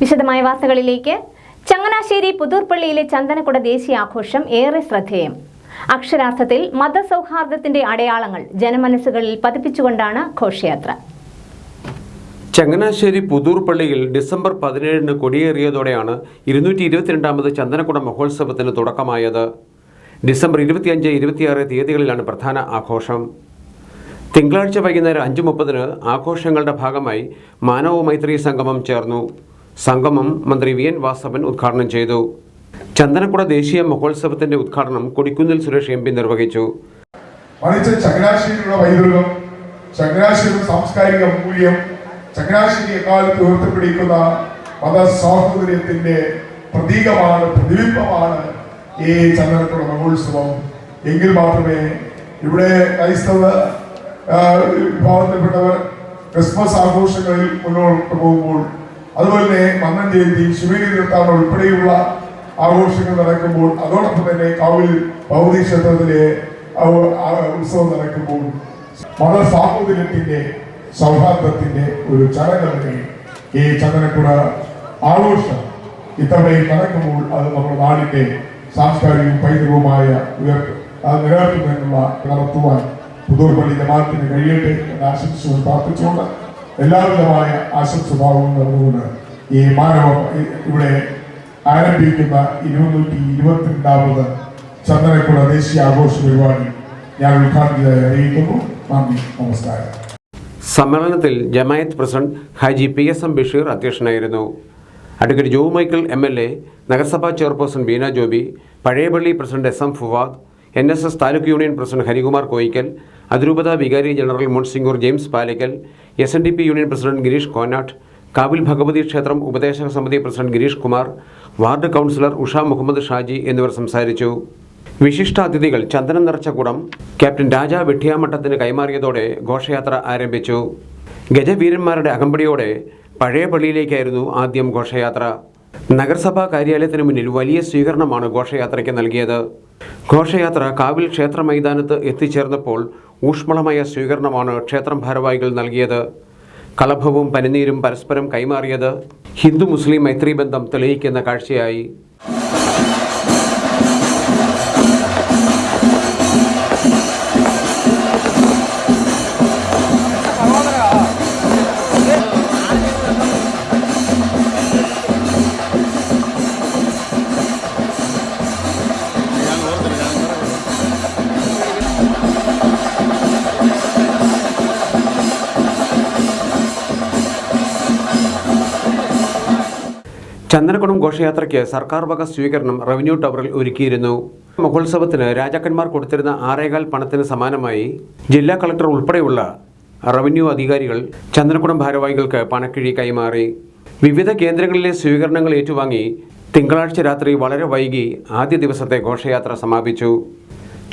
വിശദമായ വാർത്തകളിലേക്ക്. ചങ്ങനാശ്ശേരി പുതൂർപ്പള്ളിയിലെ ചന്ദനക്കുട ദേശീയ ആഘോഷം ഏറെ ശ്രദ്ധേയം. അക്ഷരാർത്ഥത്തിൽ മതസൗഹാർദ്ദത്തിന്റെ അടയാളങ്ങൾ ജനമനസ്സുകളിൽ പതിപ്പിച്ചുകൊണ്ടാണ് ഘോഷയാത്ര. ചങ്ങനാശ്ശേരി പുതൂർപ്പള്ളിയിൽ ഡിസംബർ 17 കൊടിയേറിയതോടെയാണ് 222ാമത് ചന്ദനക്കുട മഹോത്സവത്തിന് തുടക്കമായത്. ഡിസംബർ 25, 26 തീയതികളിലാണ് പ്രധാന ആഘോഷം. തിങ്കളാഴ്ച വൈകുന്നേരം 5:30 ആഘോഷങ്ങളുടെ ഭാഗമായി മാനവ മൈത്രി സംഗമം ചേർന്നു. സംഗമം മന്ത്രി വി എൻ വാസവൻ ഉദ്ഘാടനം ചെയ്തു. ചന്ദനക്കുട ദേശീയ മഹോത്സവത്തിന്റെ ഉദ്ഘാടനം കൊടിക്കുന്നിൽ സുരേഷ് MP നിർവഹിച്ചു. ചങ്ങനാശ്ശേരിയുടെ പൈതൃകം, ചങ്ങനാശ്ശേരി സാംസ്കാരിക മൂല്യം, ചങ്ങനാശ്ശേരി എക്കാലത്ത് ഉയർത്തിപ്പിടിക്കുന്ന മതസൗഹാർദ്ദത്തിന്റെ പ്രതീകമാണ്, പ്രതിബിംബമാണ് ഈ ചന്ദനക്കുട മഹോത്സവം. എങ്കിൽ മാത്രമേ ഇവിടെ ക്രൈസ്തവ വിഭാഗത്തിൽപ്പെട്ടവർ ക്രിസ്മസ് ആഘോഷങ്ങളിൽ മുന്നോട്ട് പോകുമ്പോൾ, അതുപോലെ തന്നെ മന്നൻ ജയന്തി, ശിവഗിരി തീർത്ഥാടനം ഉൾപ്പെടെയുള്ള ആഘോഷങ്ങൾ നടക്കുമ്പോൾ, അതോടൊപ്പം തന്നെ കാവിൽ ഭഗവതി ക്ഷേത്രത്തിലെ ഉത്സവം നടക്കുമ്പോൾ മതസാഹോദര്യത്തിന്റെ സൗഹാർദ്ദത്തിന്റെ ഒരു ചടങ്ങ് ഈ ചന്ദനക്കുട ആഘോഷം ഇത്തവണയിൽ നടക്കുമ്പോൾ അത് നമ്മുടെ നാടിന്റെ സാംസ്കാരികവും പൈതൃകവുമായ നിലനിർത്തുന്നതിനുള്ള നടത്തുവാൻ പുതൂർപ്പള്ളി ജമാഅത്തിന് കഴിയട്ടെ എന്ന് ആശംസിച്ചുകൊണ്ട് പ്രാർത്ഥിച്ചുകൊണ്ട് എല്ലാവിധമായ ആശംസഭാവവും നടന്നുകൊണ്ട് ഈ ഇവിടെ ആരംഭിക്കുന്ന 222ാമത് ചന്ദനക്കുട ദേശീയ ആഘോഷ പരിപാടി ഞാൻ ഉദ്ഘാടനത്തിനായി അറിയിക്കുന്നു. നന്ദി, നമസ്കാരം. സമ്മേളനത്തിൽ ജമായത്ത് പ്രസിഡന്റ് ഹാജി PSM ബഷീർ അധ്യക്ഷനായിരുന്നു. അഡ്വക്കേറ്റ് ജോ മൈക്കിൾ MLA, നഗരസഭാ chairperson Beena Joby, Pazhayapally president SM Fuad, NSS taluk union president Harikumar Koyickal, അതിരൂപത വികാരി general monsignor James Palackal, SNDP union president Girish Konattu, Kavil Bhagavathy ക്ഷേത്രം ഉപദേശക സമിതി president Girish Kumar, ward councillor Usha Muhammad Shaji എന്നിവർ സംസാരിച്ചു. വിശിഷ്ടാതിഥികൾ ചന്ദനം നിറച്ച കുടം ക്യാപ്റ്റൻ രാജ വെട്ടിയാമട്ടത്തിന് കൈമാറിയതോടെ ഘോഷയാത്ര ആരംഭിച്ചു. ഗജവീരന്മാരുടെ അകമ്പടിയോടെ പഴയ പള്ളിയിലേക്കായിരുന്നു ആദ്യം ഘോഷയാത്ര. നഗരസഭാ കാര്യാലയത്തിന് മുന്നിൽ വലിയ സ്വീകരണമാണ് ഘോഷയാത്രയ്ക്ക് നൽകിയത്. ഘോഷയാത്ര കാവിൽ ക്ഷേത്ര മൈതാനത്ത് എത്തിച്ചേർന്നപ്പോൾ ഊഷ്മളമായ സ്വീകരണമാണ് ക്ഷേത്രം ഭാരവാഹികൾ നൽകിയത്. കളഭവും പനിനീരും പരസ്പരം കൈമാറിയത് ഹിന്ദു മുസ്ലിം മൈത്രി ബന്ധം തെളിയിക്കുന്ന കാഴ്ചയായി. ചന്ദനക്കുടം ഘോഷയാത്രയ്ക്ക് സർക്കാർ വക സ്വീകരണം റവന്യൂ ടവറിൽ ഒരുക്കിയിരുന്നു. മഹോത്സവത്തിന് രാജാക്കന്മാർ കൊടുത്തിരുന്ന 6.25 പണത്തിന് സമാനമായി ജില്ലാ കളക്ടർ ഉൾപ്പെടെയുള്ള റവന്യൂ അധികാരികൾ ചന്ദനക്കുടം ഭാരവാഹികൾക്ക് പണക്കിഴി കൈമാറി. വിവിധ കേന്ദ്രങ്ങളിലെ സ്വീകരണങ്ങൾ ഏറ്റുവാങ്ങി തിങ്കളാഴ്ച രാത്രി വളരെ വൈകി ആദ്യ ദിവസത്തെ ഘോഷയാത്ര സമാപിച്ചു.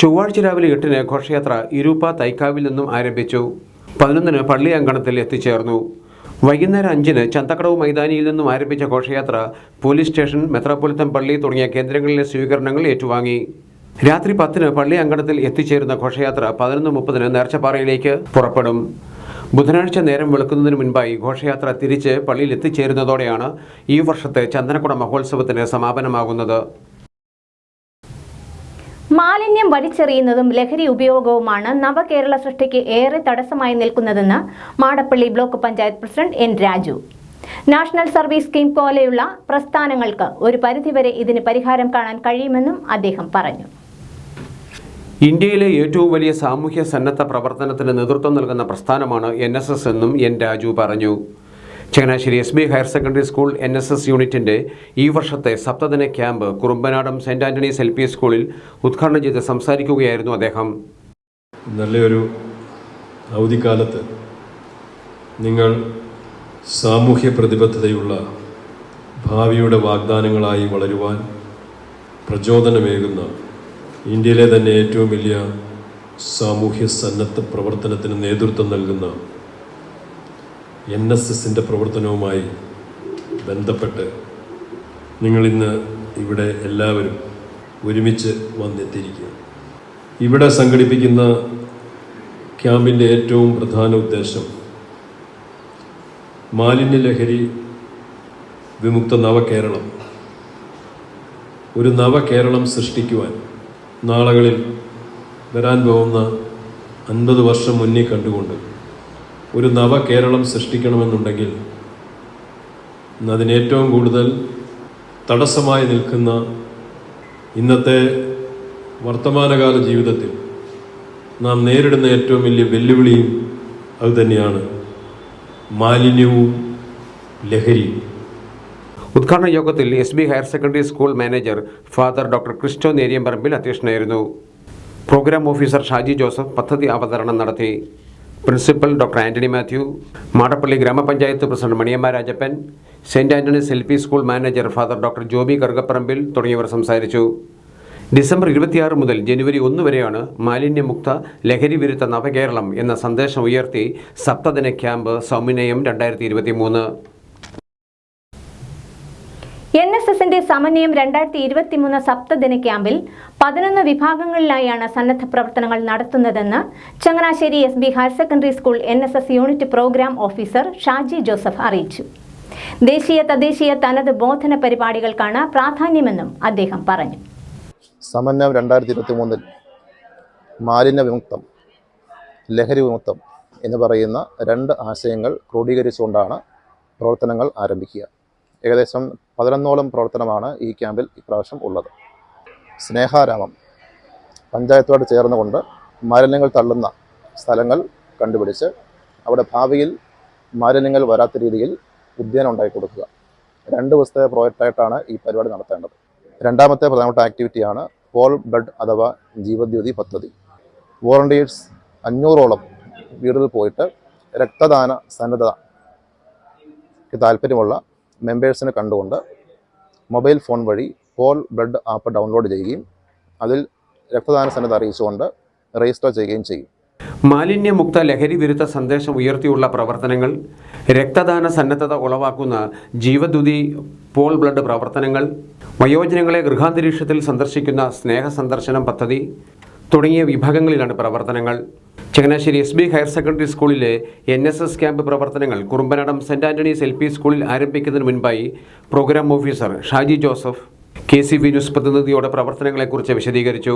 ചൊവ്വാഴ്ച രാവിലെ 8 ഘോഷയാത്ര ഇരുപ്പ തൈക്കാവിൽ നിന്നും ആരംഭിച്ചു. 11 പള്ളി അങ്കണത്തിൽ എത്തിച്ചേർന്നു. വൈകുന്നേരം 5 ചന്തക്കടവ് മൈതാനിയിൽ നിന്നും ആരംഭിച്ച ഘോഷയാത്ര പോലീസ് സ്റ്റേഷൻ, മെത്രാപ്പൊലിത്തൻ പള്ളി തുടങ്ങിയ കേന്ദ്രങ്ങളിലെ സ്വീകരണങ്ങൾ ഏറ്റുവാങ്ങി. രാത്രി 10 പള്ളി അങ്കണത്തിൽ എത്തിച്ചേരുന്ന ഘോഷയാത്ര 11:30 നേർച്ചപ്പാറയിലേക്ക് പുറപ്പെടും. ബുധനാഴ്ച നേരം വെളുക്കുന്നതിന് മുൻപായി ഘോഷയാത്ര തിരിച്ച് പള്ളിയിൽ എത്തിച്ചേരുന്നതോടെയാണ് ഈ വർഷത്തെ ചന്ദനക്കുട മഹോത്സവത്തിന് സമാപനമാകുന്നത്. മാലിന്യം വലിച്ചെറിയുന്നതും ലഹരി ഉപയോഗവുമാണ് നവകേരള സൃഷ്ടിക്ക് ഏറെ തടസ്സമായി നിൽക്കുന്നതെന്ന് Madappally block panchayat president N. Raju. National service scheme പോലെയുള്ള പ്രസ്ഥാനങ്ങൾക്ക് ഒരു പരിധിവരെ ഇതിന് പരിഹാരം കാണാൻ കഴിയുമെന്നും അദ്ദേഹം പറഞ്ഞു. ഇന്ത്യയിലെ ഏറ്റവും വലിയ സാമൂഹ്യ സന്നദ്ധ പ്രവർത്തനത്തിന് നേതൃത്വം നൽകുന്ന പ്രസ്ഥാനമാണ് NSS എന്നും N. രാജു പറഞ്ഞു. Changanassery SB higher secondary school NSS യൂണിറ്റിന്റെ ഈ വർഷത്തെ സപ്തദിന camp Kurumbanadam saint Antony's LP സ്കൂളിൽ ഉദ്ഘാടനം ചെയ്ത് സംസാരിക്കുകയായിരുന്നു അദ്ദേഹം. നല്ലൊരു അവധിക്കാലത്ത് നിങ്ങൾ സാമൂഹ്യ പ്രതിബദ്ധതയുള്ള ഭാവിയുടെ വാഗ്ദാനങ്ങളായി വളരുവാൻ പ്രചോദനമേകുന്ന ഇന്ത്യയിലെ തന്നെ ഏറ്റവും വലിയ സാമൂഹ്യ സന്നദ്ധ പ്രവർത്തനത്തിന് നേതൃത്വം നൽകുന്ന NSSന്റെ പ്രവർത്തനവുമായി ബന്ധപ്പെട്ട് നിങ്ങളിന്ന് ഇവിടെ എല്ലാവരും ഒരുമിച്ച് വന്നെത്തിയിരിക്കുക. ഇവിടെ സംഘടിപ്പിക്കുന്ന ക്യാമ്പിൻ്റെ ഏറ്റവും പ്രധാന ഉദ്ദേശം മാലിന്യലഹരി വിമുക്ത നവകേരളം, ഒരു നവകേരളം സൃഷ്ടിക്കുവാൻ നാളുകളിൽ വരാൻ പോകുന്ന 50 വർഷം മുന്നിൽ കണ്ടുകൊണ്ട് ഒരു നവകേരളം സൃഷ്ടിക്കണമെന്നുണ്ടെങ്കിൽ അതിനേറ്റവും കൂടുതൽ തടസ്സമായി നിൽക്കുന്ന ഇന്നത്തെ വർത്തമാനകാല ജീവിതത്തിൽ നാം നേരിടുന്ന ഏറ്റവും വലിയ വെല്ലുവിളിയും അതുതന്നെയാണ് മാലിന്യവും ലഹരിയും. ഉദ്ഘാടന യോഗത്തിൽ SB higher secondary school manager father doctor Christo Neriamparambil അധ്യക്ഷനായിരുന്നു. പ്രോഗ്രാം ഓഫീസർ ഷാജി ജോസഫ് പദ്ധതി അവതരണം നടത്തി. പ്രിൻസിപ്പൽ ഡോക്ടർ ആന്റണി മാത്യു, മാടപ്പള്ളി ഗ്രാമപഞ്ചായത്ത് president Maniyamma Rajappan, saint Antony's LP school manager father doctor Joby Karukaparambil തുടങ്ങിയവർ സംസാരിച്ചു. ഡിസംബർ 26 മുതൽ ജനുവരി 1 വരെയാണ് മാലിന്യമുക്ത ലഹരി വിരുദ്ധ നവകേരളം എന്ന സന്ദേശം ഉയർത്തി സപ്തദിന ക്യാമ്പ് സൗമിനയം 2023. NSSന്റെ സമന്വയം 2023 സപ്തദിന ക്യാമ്പിൽ 11 വിഭാഗങ്ങളിലായാണ് സന്നദ്ധ പ്രവർത്തനങ്ങൾ നടത്തുന്നതെന്ന് Changanassery SB higher secondary school NSS unit programme officer Shaji Joseph അറിയിച്ചു. ദേശീയ തദ്ദേശീയ തനത് ബോധന പരിപാടികൾക്കാണ് പ്രാധാന്യമെന്നും അദ്ദേഹം പറഞ്ഞു. സമന്വയം 2023 മാലിന്യ വിമുക്തം, ലഹരി വിമുക്തം എന്ന് പറയുന്ന 2 ആശയങ്ങൾ ക്രോഡീകരിച്ചുകൊണ്ടാണ് പ്രവർത്തനങ്ങൾ ആരംഭിക്കുക. ഏകദേശം 11ഓളം പ്രവർത്തനമാണ് ഈ ക്യാമ്പിൽ ഇപ്രാവശ്യം ഉള്ളത്. സ്നേഹാരാമം പഞ്ചായത്തോട് ചേർന്നുകൊണ്ട് മാലിന്യങ്ങൾ തള്ളുന്ന സ്ഥലങ്ങൾ കണ്ടുപിടിച്ച് അവിടെ ഭാവിയിൽ മാലിന്യങ്ങൾ വരാത്ത രീതിയിൽ ഉദ്യാനം ഉണ്ടാക്കി കൊടുക്കുക. 2 ദിവസത്തെ പ്രോജക്റ്റായിട്ടാണ് ഈ പരിപാടി നടത്തേണ്ടത്. രണ്ടാമത്തെ പ്രധാനപ്പെട്ട ആക്ടിവിറ്റിയാണ് പോൾ ബ്ലഡ് അഥവാ ജീവദ്യുതി പദ്ധതി. വോളണ്ടിയേഴ്സ് 500ഓളം വീടുകളിൽ പോയിട്ട് രക്തദാന സന്നദ്ധതയ്ക്ക് താല്പര്യമുള്ള മെമ്പേഴ്സിനെ കണ്ടുകൊണ്ട് മൊബൈൽ ഫോൺ വഴി പോൾ ബ്ലഡ് ആപ്പ് ഡൗൺലോഡ് ചെയ്യുകയും അതിൽ രക്തദാന സന്നദ്ധ അറിയിച്ചുകൊണ്ട് രജിസ്റ്റർ ചെയ്യുകയും ചെയ്യും. മാലിന്യമുക്ത ലഹരി വിരുദ്ധ സന്ദേശം ഉയർത്തിയുള്ള പ്രവർത്തനങ്ങൾ, രക്തദാന സന്നദ്ധത ഉളവാക്കുന്ന ജീവദ്യുതി പോൾ ബ്ലഡ് പ്രവർത്തനങ്ങൾ, വയോജനങ്ങളെ ഗൃഹാന്തരീക്ഷത്തിൽ സന്ദർശിക്കുന്ന സ്നേഹ സന്ദർശനം പദ്ധതി തുടങ്ങിയ വിഭാഗങ്ങളിലാണ് പ്രവർത്തനങ്ങൾ. ചങ്ങനാശ്ശേരി SB ഹയർ സെക്കൻഡറി സ്കൂളിലെ NSS ക്യാമ്പ് പ്രവർത്തനങ്ങൾ കുറുമ്പനടം സെന്റ് ആന്റണീസ് LP സ്കൂളിൽ ആരംഭിക്കുന്നതിന് മുൻപായി programme officer Shaji Joseph KCB news പ്രതിനിധിയോട് പ്രവർത്തനങ്ങളെക്കുറിച്ച് വിശദീകരിച്ചു.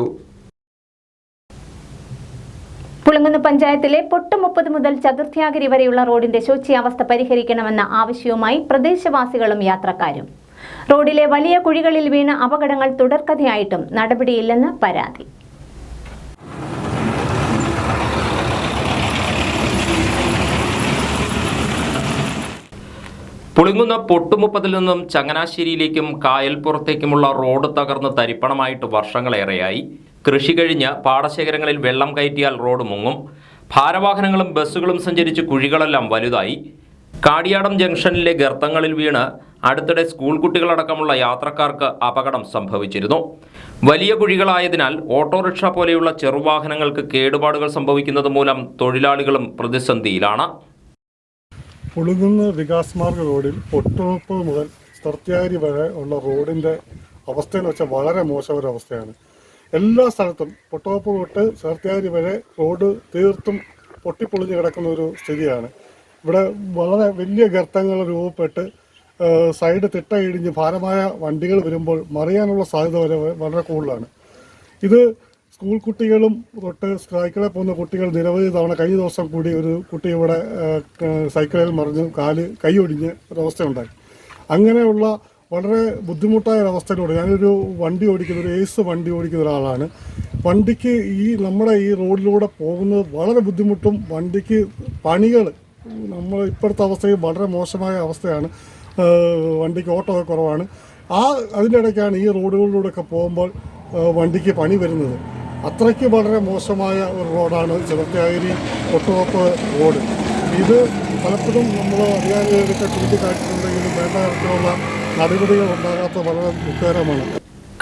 പുളിങ്കുന്ന് പഞ്ചായത്തിലെ പൊട്ടുമുപ്പത് മുതൽ ചതുർത്ഥ്യാഗിരി വരെയുള്ള റോഡിന്റെ ശോച്യാവസ്ഥ പരിഹരിക്കണമെന്ന ആവശ്യവുമായി പ്രദേശവാസികളും യാത്രക്കാരും. റോഡിലെ വലിയ കുഴികളിൽ വീണ അപകടങ്ങൾ തുടർക്കഥയായിട്ടും നടപടിയില്ലെന്ന് പരാതി. പുളിങ്കുന്ന് പൊട്ടുമുപ്പതിൽ നിന്നും ചങ്ങനാശ്ശേരിയിലേക്കും കായൽപ്പുറത്തേക്കുമുള്ള റോഡ് തകർന്ന് തരിപ്പണമായിട്ട് വർഷങ്ങളേറെയായി. കൃഷി കഴിഞ്ഞ് പാടശേഖരങ്ങളിൽ വെള്ളം കയറ്റിയാൽ റോഡ് മുങ്ങും. ഭാരവാഹനങ്ങളും ബസ്സുകളും സഞ്ചരിച്ച് കുഴികളെല്ലാം വലുതായി. കാടിയാടം ജംഗ്ഷനിലെ ഗർത്തങ്ങളിൽ വീണ് അടുത്തിടെ സ്കൂൾ കുട്ടികളടക്കമുള്ള യാത്രക്കാർക്ക് അപകടം സംഭവിച്ചിരുന്നു. വലിയ കുഴികളായതിനാൽ ഓട്ടോറിക്ഷ പോലെയുള്ള ചെറുവാഹനങ്ങൾക്ക് കേടുപാടുകൾ സംഭവിക്കുന്നത് മൂലം തൊഴിലാളികളും പ്രതിസന്ധിയിലാണ്. പുളിങ്കുന്ന് വികാസ് മാർഗ് റോഡിൽ പൊട്ടുമുപ്പത് മുതൽ ചതുർത്ഥ്യാഗിരി വരെ ഉള്ള റോഡിൻ്റെ അവസ്ഥയെന്ന് വെച്ചാൽ വളരെ മോശമൊരവസ്ഥയാണ്. എല്ലാ സ്ഥലത്തും പൊട്ടുമുപ്പത് തൊട്ട് ചതുർത്ഥ്യാഗിരി വരെ റോഡ് തീർത്തും പൊട്ടിപ്പൊളിഞ്ഞ് കിടക്കുന്ന ഒരു സ്ഥിതിയാണ്. ഇവിടെ വളരെ വലിയ ഗർത്തങ്ങൾ രൂപപ്പെട്ട് സൈഡ് തിട്ട ഇടിഞ്ഞ് ഭാരമായ വണ്ടികൾ വരുമ്പോൾ മറിയാനുള്ള സാധ്യത വളരെ കൂടുതലാണ്. ഇത് സ്കൂൾ കുട്ടികളും തൊട്ട് സൈക്കിളിൽ പോകുന്ന കുട്ടികൾ നിരവധി തവണ, കഴിഞ്ഞ ദിവസം കൂടി ഒരു കുട്ടി ഇവിടെ സൈക്കിളിൽ മറിഞ്ഞ് കൈ ഒടിഞ്ഞ് ഒരവസ്ഥയുണ്ടായി. അങ്ങനെയുള്ള വളരെ ബുദ്ധിമുട്ടായ ഒരവസ്ഥയിലൂടെ ഞാനൊരു വണ്ടി ഓടിക്കുന്ന ഒരു ഏസ് വണ്ടി ഓടിക്കുന്ന ഒരാളാണ്. വണ്ടിക്ക് നമ്മുടെ ഈ റോഡിലൂടെ പോകുന്നത് വളരെ ബുദ്ധിമുട്ടും, വണ്ടിക്ക് പണികൾ നമ്മൾ ഇപ്പോഴത്തെ അവസ്ഥയിൽ വളരെ മോശമായ അവസ്ഥയാണ്. വണ്ടിക്ക് ഓട്ടോ കുറവാണ്. അതിൻ്റെ ഇടയ്ക്കാണ് ഈ റോഡുകളിലൂടെയൊക്കെ പോകുമ്പോൾ വണ്ടിക്ക് പണി വരുന്നത്. അത്രയ്ക്ക് വളരെ മോശമായ ഒരു റോഡാണ് ചതുർത്ഥ്യാഗിരി പൊട്ടുമുപ്പത് റോഡ്. ഇത് പലപ്പോഴും നമ്മൾ അധികാരികളൊക്കെ ചൂണ്ടിക്കാട്ടിയിട്ടുണ്ടെങ്കിലും വേണ്ട തരത്തിലുള്ള നടപടികൾ ഉണ്ടാകാത്ത വളരെ ദുഃഖകരമാണ്.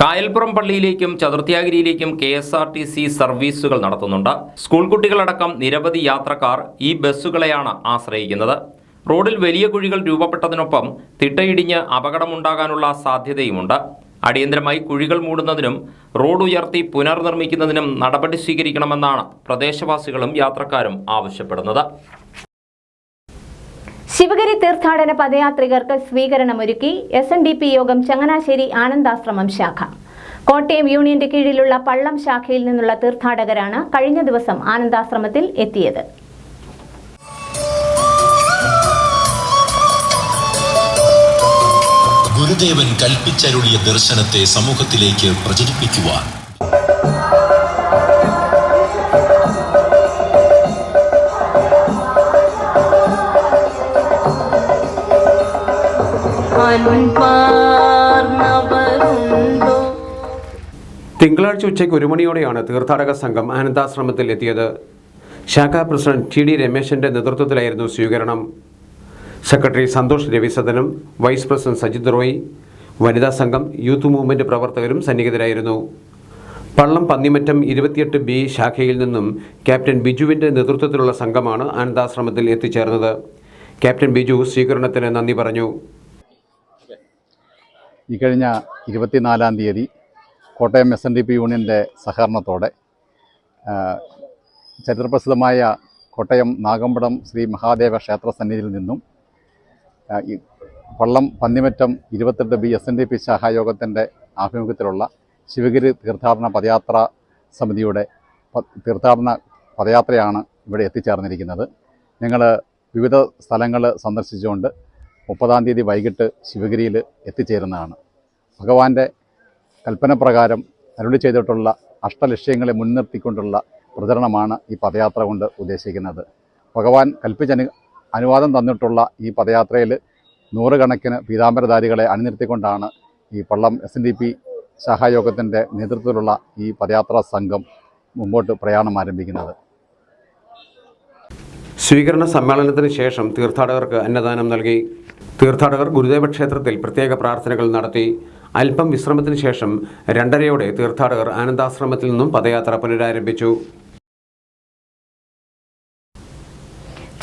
കായൽപ്പുറം പള്ളിയിലേക്കും ചതുർത്ഥ്യാഗിരിയിലേക്കും KSRTC സർവീസുകൾ നടത്തുന്നുണ്ട്. സ്കൂൾ കുട്ടികളടക്കം നിരവധി യാത്രക്കാർ ഈ ബസ്സുകളെയാണ് ആശ്രയിക്കുന്നത്. റോഡിൽ വലിയ കുഴികൾ രൂപപ്പെട്ടതിനൊപ്പം തിട്ടയിടിഞ്ഞ് അപകടമുണ്ടാകാനുള്ള സാധ്യതയുമുണ്ട്. അടിയന്തരമായി കുഴികൾ മൂടുന്നതിനും റോഡ് ഉയർത്തി പുനർനിർമ്മിക്കുന്നതിനും നടപടി സ്വീകരിക്കണമെന്നാണ് പ്രദേശവാസികളും യാത്രക്കാരും ആവശ്യപ്പെടുന്നത്. ശിവഗിരി തീർത്ഥാടന പദയാത്രികർക്ക് സ്വീകരണമൊരുക്കി SNDP യോഗം ചങ്ങനാശ്ശേരി ആനന്ദാശ്രമം ശാഖ. കോട്ടയം യൂണിയന്റെ കീഴിലുള്ള പള്ളം ശാഖയിൽ നിന്നുള്ള തീർത്ഥാടകരാണ് കഴിഞ്ഞ ദിവസം ആനന്ദാശ്രമത്തിൽ എത്തിയത്. ഗുരുദേവൻ കൽപ്പിച്ചരുളിയ ദർശനത്തെ സമൂഹത്തിലേക്ക് പ്രചരിപ്പിക്കുവാൻ തിങ്കളാഴ്ച ഉച്ചയ്ക്ക് 1 മണിയോടെയാണ് തീർത്ഥാടക സംഘം ആനന്ദാശ്രമത്തിൽ എത്തിയത്. ശാഖാ പ്രസിഡന്റ് TD രമേശന്റെ നേതൃത്വത്തിലായിരുന്നു സ്വീകരണം. Secretary Santhosh Ravisadanam, vice president Sajith Roy, വനിതാ സംഘം, യൂത്ത് മൂവ്മെന്റ് പ്രവർത്തകരും സന്നിഹിതരായിരുന്നു. പള്ളം പന്നിമറ്റം 28B ശാഖയിൽ നിന്നും ക്യാപ്റ്റൻ ബിജുവിന്റെ നേതൃത്വത്തിലുള്ള സംഘമാണ് ആനന്ദാശ്രമത്തിൽ എത്തിച്ചേർന്നത്. ക്യാപ്റ്റൻ ബിജു സ്വീകരണത്തിന് നന്ദി പറഞ്ഞു. ഈ കഴിഞ്ഞ 24-ാം തീയതി കോട്ടയം SNDP യൂണിയൻ്റെ സഹകരണത്തോടെ ചരിത്രപ്രസിദ്ധമായ കോട്ടയം നാഗമ്പടം ശ്രീ മഹാദേവ ക്ഷേത്ര സന്നിധിയിൽ നിന്നും പള്ളം പന്നിമറ്റം 28B SNDP ശാഖായോഗത്തിൻ്റെ ആഭിമുഖ്യത്തിലുള്ള ശിവഗിരി തീർത്ഥാടന പദയാത്രാ സമിതിയുടെ തീർത്ഥാടന പദയാത്രയാണ് ഇവിടെ എത്തിച്ചേർന്നിരിക്കുന്നത്. ഞങ്ങൾ വിവിധ സ്ഥലങ്ങൾ സന്ദർശിച്ചുകൊണ്ട് 30-ാം തീയതി വൈകിട്ട് ശിവഗിരിയിൽ എത്തിച്ചേരുന്നതാണ്. ഭഗവാന്റെ കൽപ്പന പ്രകാരം അരുളി ചെയ്തിട്ടുള്ള അഷ്ടലക്ഷ്യങ്ങളെ മുൻനിർത്തിക്കൊണ്ടുള്ള പ്രചരണമാണ് ഈ പദയാത്ര കൊണ്ട് ഉദ്ദേശിക്കുന്നത്. ഭഗവാൻ കൽപ്പിച്ച് അനുവാദം തന്നിട്ടുള്ള ഈ പദയാത്രയിൽ 100 കണക്കിന് പീതാംബരധാരികളെ അണിനിർത്തിക്കൊണ്ടാണ് ഈ പള്ളം SNDP ശാഖായോഗത്തിൻ്റെ നേതൃത്വത്തിലുള്ള ഈ പദയാത്രാ സംഘം മുമ്പോട്ട് പ്രയാണം ആരംഭിക്കുന്നത്. സ്വീകരണ സമ്മേളനത്തിന് ശേഷം തീർത്ഥാടകർക്ക് അന്നദാനം നൽകി. തീർത്ഥാടകർ ഗുരുദേവ ക്ഷേത്രത്തിൽ പ്രത്യേക പ്രാർത്ഥനകൾ നടത്തി. അല്പം വിശ്രമത്തിന് ശേഷം 2:30 തീർത്ഥാടകർ ആനന്ദാശ്രമത്തിൽ നിന്നും പദയാത്ര പുനരാരംഭിച്ചു.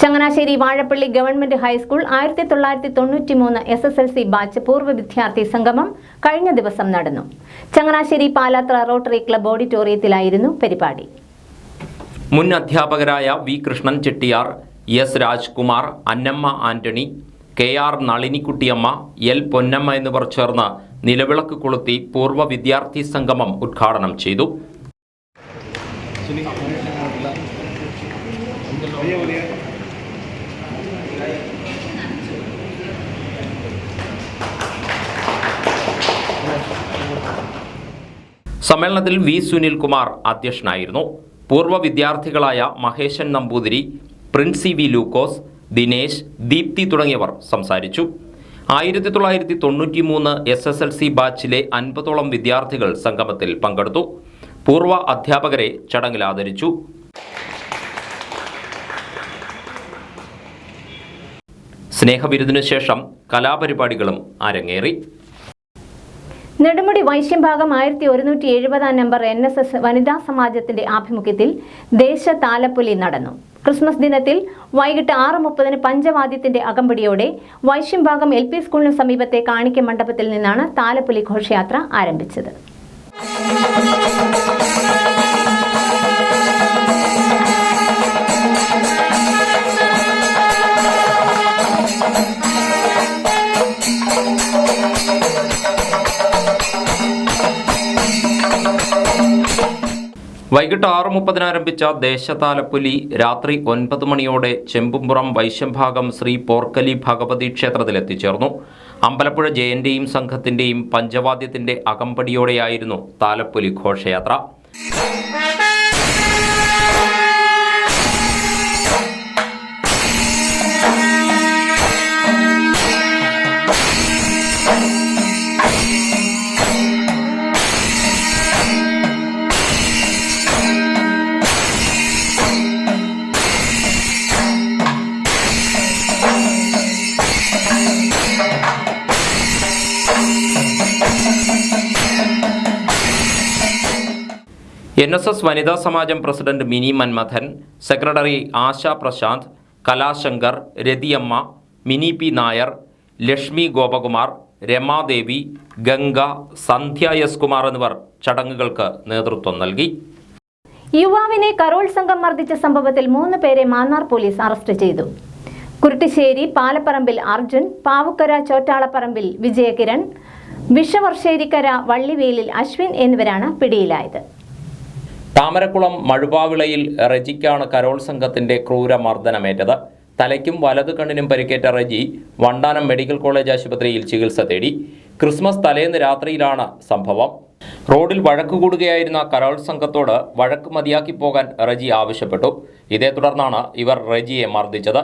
Changanassery Vazhappally government high school 1993 SSLC batch പൂർവ്വ വിദ്യാർത്ഥി സംഗമം കഴിഞ്ഞ ദിവസം നടന്നു. ചങ്ങനാശ്ശേരി പാലാത്ര റോട്ടറി ക്ലബ് ഓഡിറ്റോറിയത്തിലായിരുന്നു പരിപാടി. മുൻ അധ്യാപകരായ V. Krishnan Chettiar, S. Rajkumar, Annamma Antony, KR നളിനിക്കുട്ടിയമ്മ, L. Ponnamma എന്നിവർ ചേർന്ന് നിലവിളക്ക് കൊളുത്തി പൂർവ്വ വിദ്യാർത്ഥി സംഗമം ഉദ്ഘാടനം ചെയ്തു. സമ്മേളനത്തിൽ V. സുനിൽകുമാർ അധ്യക്ഷനായിരുന്നു. പൂർവ്വ വിദ്യാർത്ഥികളായ മഹേശൻ നമ്പൂതിരി, പ്രിൻസി V. ലൂക്കോസ്, ദിനേശ്, ദീപ്തി തുടങ്ങിയവർ സംസാരിച്ചു. 1993 SSLC ബാച്ചിലെ 50ഓളം വിദ്യാർത്ഥികൾ സംഗമത്തിൽ പങ്കെടുത്തു. പൂർവ്വ അധ്യാപകരെ ചടങ്ങിൽ ആദരിച്ചു. സ്നേഹവിരുന്നിനു ശേഷം കലാപരിപാടികളും അരങ്ങേറി. നെടുമുടി വൈശ്യംഭാഗം 1170 നമ്പർ NSS വനിതാ സമാജത്തിന്റെ ആഭിമുഖ്യത്തിൽ ദേശ താലപ്പൊലി നടന്നു. ക്രിസ്മസ് ദിനത്തിൽ വൈകിട്ട് 6:30 പഞ്ചവാദ്യത്തിന്റെ അകമ്പടിയോടെ വൈശ്യംഭാഗം LP സ്കൂളിന് സമീപത്തെ കാണിക്ക മണ്ഡപത്തിൽ നിന്നാണ് താലപ്പൊലി ഘോഷയാത്ര ആരംഭിച്ചത്. വൈകിട്ട് 6:30 ആരംഭിച്ച ദേശതാലപ്പൊലി രാത്രി 9 മണിയോടെ ചെമ്പുംപുറം വൈശ്യംഭാഗം ശ്രീ പോർക്കലി ഭഗവതി ക്ഷേത്രത്തിൽ എത്തിച്ചേർന്നു. അമ്പലപ്പുഴ ജയന്റെയും സംഘത്തിന്റെയും പഞ്ചവാദ്യത്തിന്റെ അകമ്പടിയോടെയായിരുന്നു താലപ്പൊലി ഘോഷയാത്ര. NSS വനിതാ സമാജം പ്രസിഡന്റ് മിനി മന്മഥൻ, സെക്രട്ടറി ആശ പ്രശാന്ത്, കലാശങ്കർ, രതിയമ്മ, മിനി P. നായർ, ലക്ഷ്മി ഗോപകുമാർ, രമാദേവി, ഗംഗ, സന്ധ്യ S. കുമാർ എന്നിവർ ചടങ്ങുകൾക്ക് നേതൃത്വം നൽകി. യുവാവിനെ കരോൾ സംഘം മർദ്ദിച്ച സംഭവത്തിൽ 3 പേരെ മാന്നാർ പോലീസ് അറസ്റ്റ് ചെയ്തു. കുരുട്ടിശ്ശേരി പാലപ്പറമ്പിൽ അർജുൻ, പാവുക്കര ചോറ്റാളപ്പറമ്പിൽ വിജയകിരൺ, വിഷവർഷേരിക്കര വള്ളിവേലിൽ അശ്വിൻ എന്നിവരാണ് പിടിയിലായത്. താമരക്കുളം മഴുവാവിളയിൽ റെജിക്കാണ് കരോൾ സംഘത്തിന്റെ ക്രൂരമർദ്ദനമേറ്റത്. തലയ്ക്കും വലതു കണ്ണിനും പരിക്കേറ്റ റെജി വണ്ടാനം മെഡിക്കൽ കോളേജ് ആശുപത്രിയിൽ ചികിത്സ തേടി. ക്രിസ്മസ് തലേന്ന് രാത്രിയിലാണ് സംഭവം. റോഡിൽ വഴക്ക് കൂടുകയായിരുന്ന കരോൾ സംഘത്തോട് വഴക്ക് മതിയാക്കി പോകാൻ റെജി ആവശ്യപ്പെട്ടു. ഇതേ തുടർന്നാണ് ഇവർ റെജിയെ മർദ്ദിച്ചത്.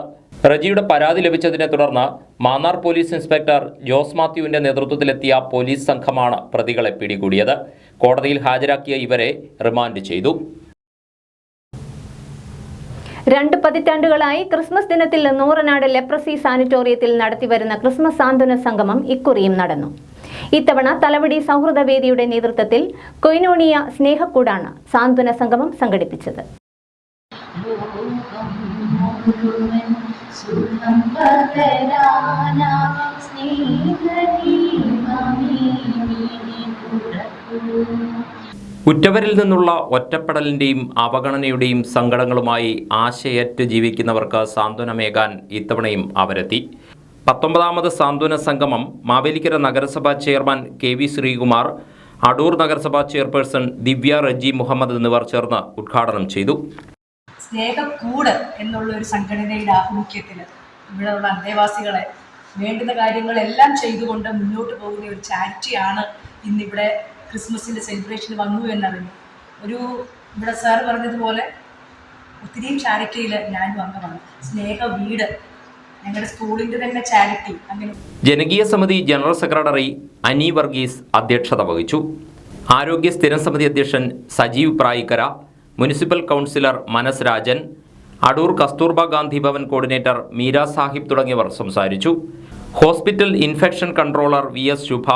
റെജിയുടെ പരാതി ലഭിച്ചതിനെ തുടർന്ന് മാന്നാർ പോലീസ് ഇൻസ്പെക്ടർ ജോസ് മാത്യുവിന്റെ നേതൃത്വത്തിലെത്തിയ പോലീസ് സംഘമാണ് പ്രതികളെ പിടികൂടിയത്. കോടതിയിൽ ഹാജരാക്കിയ ഇവരെ റിമാൻഡ് ചെയ്തു. 2 പതിറ്റാണ്ടുകളായി ക്രിസ്മസ് ദിനത്തിൽ നൂറനാട് ലെപ്രസി സാനിറ്റോറിയത്തിൽ നടത്തിവരുന്ന ക്രിസ്മസ് സാന്ത്വന സംഗമം ഇക്കുറിയും നടന്നു. ഇത്തവണ തലവടി സൗഹൃദവേദിയുടെ നേതൃത്വത്തിൽ കൊയിനോണിയ സ്നേഹക്കൂടാണ് സാന്ത്വന സംഗമം സംഘടിപ്പിച്ചത്. ഉറ്റവരിൽ നിന്നുള്ള ഒറ്റപ്പെടലിൻ്റെയും അവഗണനയുടെയും സങ്കടങ്ങളുമായി ആശയറ്റ് ജീവിക്കുന്നവർക്ക് സാന്ത്വനമേകാൻ ഇത്തവണയും അവരെത്തി. 19ാമത് സാന്ത്വന സംഗമം മാവേലിക്കര നഗരസഭാ ചെയർമാൻ KV ശ്രീകുമാർ, അടൂർ നഗരസഭാ ചെയർപേഴ്സൺ ദിവ്യ റെജി മുഹമ്മദ് എന്നിവർ ചേർന്ന് ഉദ്ഘാടനം ചെയ്തു. സ്നേഹക്കൂട് എന്നുള്ള ഒരു സംഘടനയുടെ ആഭിമുഖ്യത്തിൽ ഇവിടെയുള്ള അന്തേവാസികളെ വേണ്ടുന്ന കാര്യങ്ങളെല്ലാം ചെയ്തുകൊണ്ട് മുന്നോട്ട് പോകുന്ന ഒരു ചാരിറ്റിയാണ് ഇന്നിവിടെ ക്രിസ്മസിൻ്റെ സെലിബ്രേഷൻ വന്നു എന്നറിഞ്ഞു. ഇവിടെ സാർ പറഞ്ഞതുപോലെ ഒത്തിരിയും ചാരിറ്റിയിൽ ഞാനും അംഗമാണ്. സ്നേഹ വീട് ഞങ്ങളുടെ സ്കൂളിൻ്റെ തന്നെ ചാരിറ്റി. അങ്ങനെ ജനകീയ സമിതി ജനറൽ സെക്രട്ടറി അനി വർഗീസ് അധ്യക്ഷത വഹിച്ചു. ആരോഗ്യ സ്ഥിരം സമിതി അധ്യക്ഷൻ സജീവ് പ്രായിക്കര, മുനിസിപ്പൽ കൗൺസിലർ മനസ് രാജൻ, അടൂർ കസ്തൂർബ ഗാന്ധി ഭവൻ കോർഡിനേറ്റർ മീര സാഹിബ് തുടങ്ങിയവർ സംസാരിച്ചു. ഹോസ്പിറ്റൽ ഇൻഫെക്ഷൻ കൺട്രോളർ VS ശുഭ,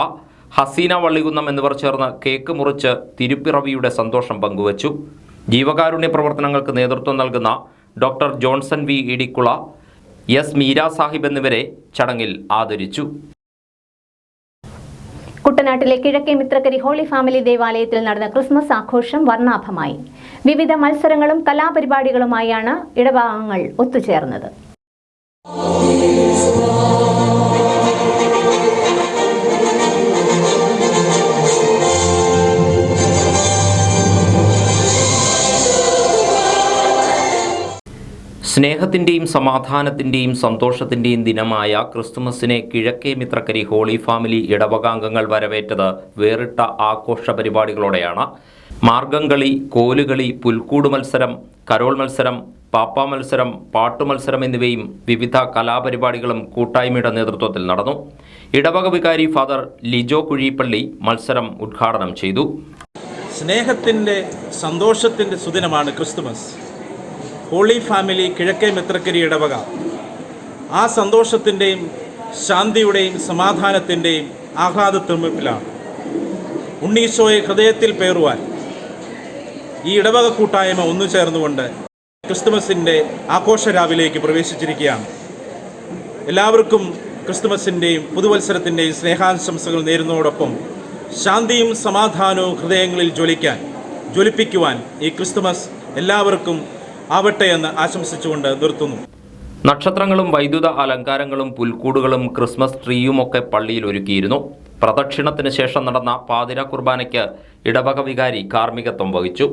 ഹസീന വള്ളികുന്നം എന്നിവർ ചേർന്ന് കേക്ക് മുറിച്ച് തിരുപ്പിറവിയുടെ സന്തോഷം പങ്കുവച്ചു. ജീവകാരുണ്യ പ്രവർത്തനങ്ങൾക്ക് നേതൃത്വം നൽകുന്ന doctor Johnson V Idicula, S Meera Sahib എന്നിവരെ ചടങ്ങിൽ ആദരിച്ചു. കുട്ടനാട്ടിലെ കിഴക്കേ മിത്രക്കരി ഹോളി ഫാമിലി ദേവാലയത്തിൽ നടന്ന ക്രിസ്മസ് ആഘോഷം വർണ്ണാഭമായി. വിവിധ മത്സരങ്ങളും കലാപരിപാടികളുമായാണ് ഇടവകങ്ങൾ ഒത്തുചേർന്നത്. സ്നേഹത്തിൻ്റെയും സമാധാനത്തിൻ്റെയും സന്തോഷത്തിൻ്റെയും ദിനമായ ക്രിസ്തുമസിനെ കിഴക്കേ മിത്രക്കരി ഹോളി ഫാമിലി ഇടവകാംഗങ്ങൾ വരവേറ്റത് വേറിട്ട ആഘോഷ പരിപാടികളോടെയാണ്. മാർഗംകളി, കോലുകളി, പുൽക്കൂട് മത്സരം, കരോൾ മത്സരം, പാപ്പ മത്സരം, പാട്ടുമത്സരം എന്നിവയും വിവിധ കലാപരിപാടികളും കൂട്ടായ്മയുടെ നേതൃത്വത്തിൽ നടന്നു. ഇടവക വികാരി ഫാദർ ലിജോ കുഴിപ്പള്ളി മത്സരം ഉദ്ഘാടനം ചെയ്തു. സ്നേഹത്തിൻ്റെ സന്തോഷത്തിൻ്റെ സുദിനമാണ് ക്രിസ്തുമസ്. ഹോളി ഫാമിലി കിഴക്കേ മിത്രക്കരി ഇടവക ആ സന്തോഷത്തിൻ്റെയും ശാന്തിയുടെയും സമാധാനത്തിൻ്റെയും ആഹ്ലാദത്തിമിപ്പിലാണ്. ഉണ്ണീശോയെ ഹൃദയത്തിൽ പേറുവാൻ ഈ ഇടവക കൂട്ടായ്മ ഒന്നു ചേർന്നുകൊണ്ട് ക്രിസ്തുമസിൻ്റെ ആഘോഷരാവിലേക്ക് പ്രവേശിച്ചിരിക്കുകയാണ്. എല്ലാവർക്കും ക്രിസ്തുമസിൻ്റെയും പുതുവത്സരത്തിൻ്റെയും സ്നേഹാശംസകൾ നേരുന്നതോടൊപ്പം ശാന്തിയും സമാധാനവും ഹൃദയങ്ങളിൽ ജ്വലിപ്പിക്കുവാൻ ഈ ക്രിസ്തുമസ് എല്ലാവർക്കും ആവട്ടെ എന്ന് ആശംസിച്ചുകൊണ്ട് നിർത്തുന്നു. നക്ഷത്രങ്ങളും വൈദ്യുത അലങ്കാരങ്ങളും പുൽക്കൂടുകളും ക്രിസ്മസ് ട്രീയുമൊക്കെ പള്ളിയിൽ ഒരുക്കിയിരുന്നു. പ്രദക്ഷിണത്തിന് ശേഷം നടന്ന പാതിര കുർബാനയ്ക്ക് ഇടവക വികാരി കാർമ്മികത്വം വഹിച്ചു.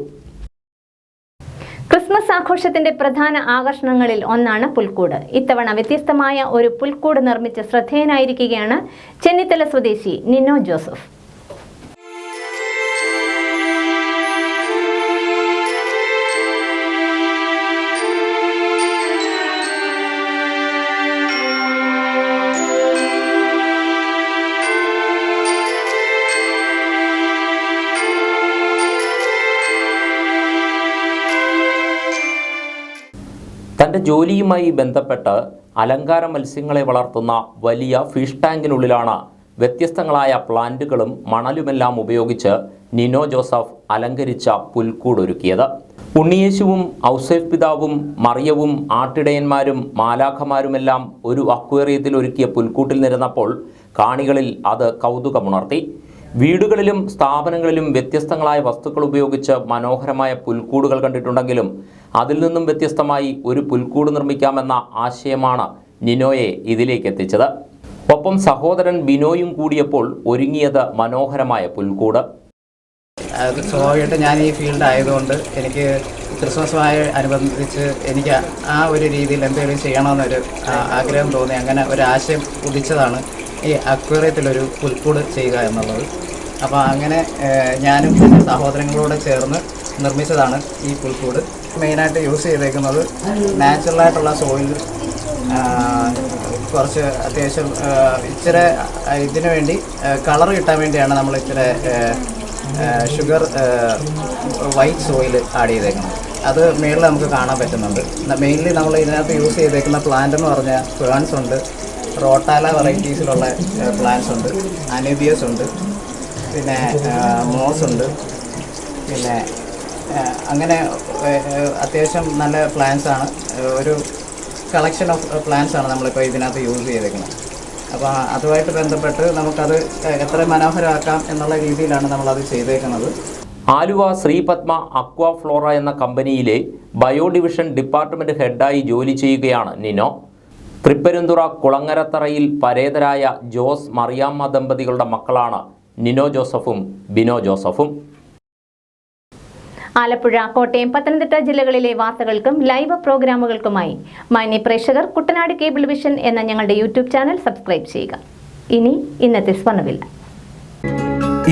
ക്രിസ്മസ് ആഘോഷത്തിന്റെ പ്രധാന ആകർഷണങ്ങളിൽ ഒന്നാണ് പുൽക്കൂട്. ഇത്തവണ വ്യത്യസ്തമായ ഒരു പുൽക്കൂട് നിർമ്മിച്ച് ശ്രദ്ധേയനായിരിക്കുകയാണ് ചെന്നിത്തല സ്വദേശി നിനോ ജോസഫ്. തൻ്റെ ജോലിയുമായി ബന്ധപ്പെട്ട് അലങ്കാര മത്സ്യങ്ങളെ വളർത്തുന്ന വലിയ ഫിഷ് ടാങ്കിനുള്ളിലാണ് വ്യത്യസ്തങ്ങളായ പ്ലാന്റുകളും മണലുമെല്ലാം ഉപയോഗിച്ച് നിനോ ജോസഫ് അലങ്കരിച്ച പുൽക്കൂടൊരുക്കിയത്. ഉണ്ണിയേശുവും ഔസേഫ് പിതാവും മറിയവും ആട്ടിടയന്മാരും മാലാഖമാരുമെല്ലാം ഒരു അക്വേറിയത്തിൽ ഒരുക്കിയ പുൽക്കൂട്ടിൽ നിരന്നപ്പോൾ കാണികളിൽ അത് കൗതുകമുണർത്തി. വീടുകളിലും സ്ഥാപനങ്ങളിലും വ്യത്യസ്തങ്ങളായ വസ്തുക്കൾ ഉപയോഗിച്ച് മനോഹരമായ പുൽക്കൂടുകൾ കണ്ടിട്ടുണ്ടെങ്കിലും അതിൽ നിന്നും വ്യത്യസ്തമായി ഒരു പുൽക്കൂട് നിർമ്മിക്കാമെന്ന ആശയമാണ് നിനോയെ ഇതിലേക്ക് എത്തിച്ചത്. ഒപ്പം സഹോദരൻ ബിനോയും കൂടിയപ്പോൾ ഒരുങ്ങിയത് മനോഹരമായ പുൽക്കൂട്. സ്വാഭാവികമായിട്ട് ഞാൻ ഈ ഫീൽഡ് ആയതുകൊണ്ട് എനിക്ക് ക്രിസ്മസുമായി അനുബന്ധിച്ച് എനിക്ക് ആ ഒരു രീതിയിൽ എന്തെങ്കിലും ചെയ്യണമെന്നൊരു ആഗ്രഹം തോന്നി. അങ്ങനെ ഒരു ആശയം ഉദിച്ചതാണ് ഈ അക്വേറിയത്തിലൊരു പുൽക്കൂട് ചെയ്യുക എന്നുള്ളത്. അപ്പോൾ അങ്ങനെ ഞാനും എൻ്റെ സഹോദരങ്ങളോട് ചേർന്ന് നിർമ്മിച്ചതാണ് ഈ പുൽക്കൂട്. മെയിനായിട്ട് യൂസ് ചെയ്തേക്കുന്നത് നാച്ചുറലായിട്ടുള്ള സോയിൽ, കുറച്ച് അത്യാവശ്യം ഇച്ചിരി ഇതിനു വേണ്ടി കളർ കിട്ടാൻ വേണ്ടിയാണ് നമ്മൾ ഇച്ചിരി ഷുഗർ വൈറ്റ് സോയിൽ ആഡ് ചെയ്തേക്കുന്നത്. അത് മേളിൽ നമുക്ക് കാണാൻ പറ്റുന്നുണ്ട്. മെയിൻലി നമ്മൾ ഇതിനകത്ത് യൂസ് ചെയ്തേക്കുന്ന പ്ലാന്റ് എന്ന് പറഞ്ഞാൽ ഫേൺസ് ഉണ്ട്, റോട്ടാല വെറൈറ്റീസിലുള്ള പ്ലാന്റ്സ് ഉണ്ട്, അനേബിയസ് ഉണ്ട്, പിന്നെ മോസ് ഉണ്ട്, പിന്നെ അങ്ങനെ അത്യാവശ്യം നല്ല പ്ലാന്റ്സ് ആണ്. ഒരു കളക്ഷൻ ഓഫ് പ്ലാന്റ്സ് ആണ് നമ്മളിപ്പോൾ ഇതിനകത്ത് യൂസ് ചെയ്തേക്കുന്നത്. അപ്പോൾ അതുമായിട്ട് ബന്ധപ്പെട്ട് നമുക്കത് എത്ര മനോഹരമാക്കാം എന്നുള്ള രീതിയിലാണ് നമ്മളത് ചെയ്തേക്കുന്നത്. ആലുവ ശ്രീപത്മ അക്വാ ഫ്ലോറ എന്ന കമ്പനിയിലെ ബയോ ഡിവിഷൻ ഡിപ്പാർട്ട്മെൻറ്റ് ഹെഡായി ജോലി ചെയ്യുകയാണ് നിനോ. തൃപ്പരുന്തുറ കുളങ്ങരത്തറയിൽ പരേതരായ ജോസ് മറിയാമ്മ ദമ്പതികളുടെ മക്കളാണ് നിനോ ജോസഫും ബിനോ ജോസഫും. ആലപ്പുഴ, കോട്ടയം, പത്തനംതിട്ട ജില്ലകളിലെ വാർത്തകൾക്കും ലൈവ് പ്രോഗ്രാമുകൾക്കുമായി മാന്യ പ്രേക്ഷകർ കുട്ടനാട് കേബിൾ വിഷൻ എന്ന ഞങ്ങളുടെ യൂട്യൂബ് ചാനൽ സബ്സ്ക്രൈബ് ചെയ്യുക. ഇനി ഇന്നത്തെ സ്വർണ്ണവില.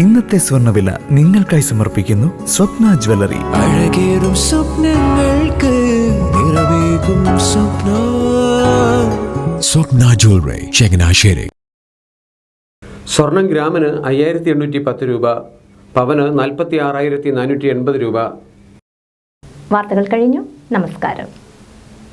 ഇന്നത്തെ സ്വർണ്ണവില നിങ്ങൾക്കായി സമർപ്പിക്കുന്നു സ്വപ്ന ജ്വല്ലറി. അഴകേറും സ്വപ്നങ്ങൾക്ക് നിറവേകും സ്വപ്ന ജ്വല്ലറി, ചങ്ങനാശ്ശേരി. സ്വർണം ഗ്രാമിന് 5810 രൂപ, പവന് 46,480 രൂപ. വാർത്തകൾ കഴിഞ്ഞു. നമസ്കാരം.